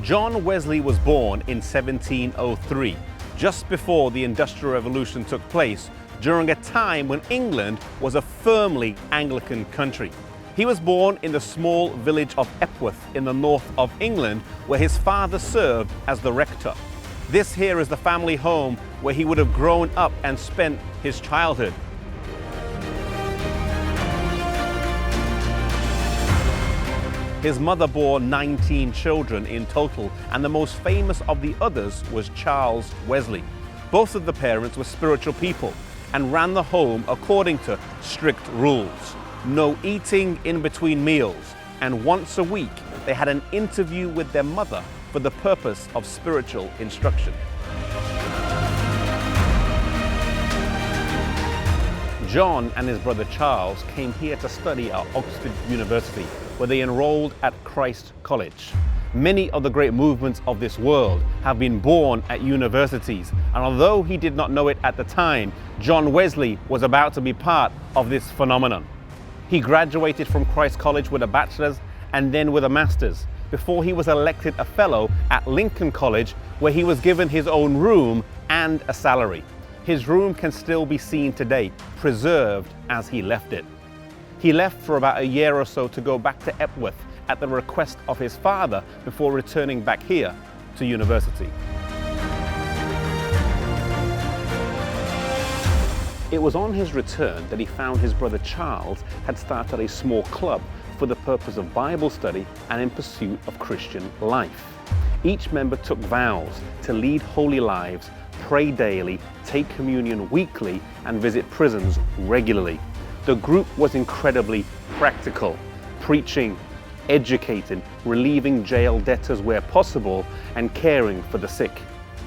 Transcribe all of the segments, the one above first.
John Wesley was born in 1703, just before the Industrial Revolution took place, during a time when England was a firmly Anglican country. He was born in the small village of Epworth in the north of England, where his father served as the rector. This here is the family home where he would have grown up and spent his childhood. His mother bore 19 children in total, and the most famous of the others was Charles Wesley. Both of the parents were spiritual people and ran the home according to strict rules. No eating in between meals, and once a week they had an interview with their mother for the purpose of spiritual instruction. John and his brother Charles came here to study at Oxford University, where they enrolled at Christ College. Many of the great movements of this world have been born at universities, and although he did not know it at the time, John Wesley was about to be part of this phenomenon. He graduated from Christ College with a bachelor's and then with a master's, before he was elected a fellow at Lincoln College, where he was given his own room and a salary. His room can still be seen today, preserved as he left it. He left for about a year or so to go back to Epworth at the request of his father before returning back here to university. It was on his return that he found his brother Charles had started a small club for the purpose of Bible study and in pursuit of Christian life. Each member took vows to lead holy lives, pray daily, take communion weekly, and visit prisons regularly. The group was incredibly practical, preaching, educating, relieving jail debtors where possible, and caring for the sick.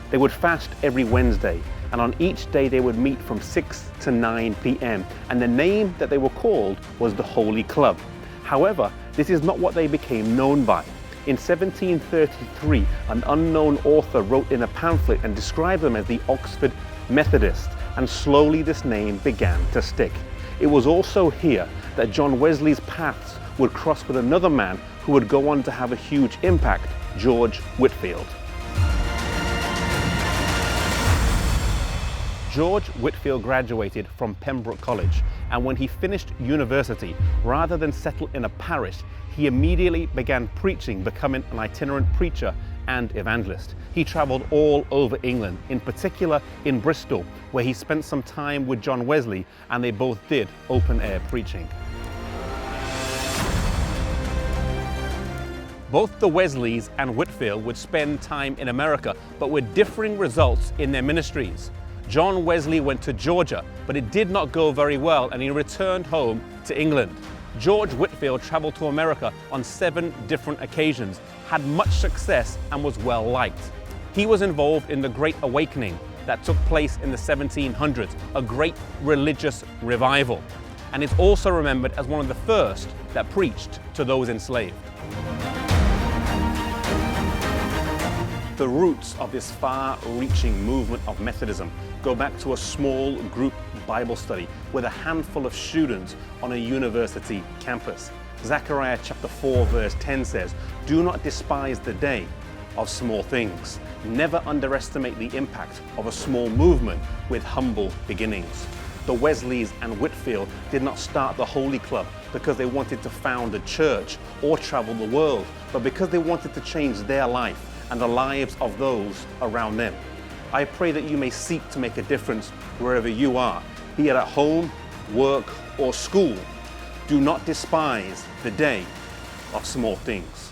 They would fast every Wednesday, and on each day they would meet from 6 to 9 p.m. and the name that they were called was the Holy Club. However, this is not what they became known by. In 1733, an unknown author wrote in a pamphlet and described them as the Oxford Methodists, and slowly this name began to stick. It was also here that John Wesley's paths would cross with another man who would go on to have a huge impact, George Whitefield. George Whitefield graduated from Pembroke College, and when he finished university, rather than settle in a parish, he immediately began preaching, becoming an itinerant preacher and evangelist. He traveled all over England, in particular in Bristol, where he spent some time with John Wesley, and they both did open-air preaching. Both the Wesleys and Whitefield would spend time in America, but with differing results in their ministries. John Wesley went to Georgia, but it did not go very well, and he returned home to England. George Whitefield traveled to America on 7 different occasions, had much success, and was well liked. He was involved in the Great Awakening that took place in the 1700s, a great religious revival, and is also remembered as one of the first that preached to those enslaved. The roots of this far-reaching movement of Methodism go back to a small group Bible study with a handful of students on a university campus. Zechariah chapter 4 verse 10 says, "Do not despise the day of small things. Never underestimate the impact of a small movement with humble beginnings." The Wesleys and Whitefield did not start the Holy Club because they wanted to found a church or travel the world, but because they wanted to change their life and the lives of those around them. I pray that you may seek to make a difference wherever you are, be it at home, work, or school. Do not despise the day of small things.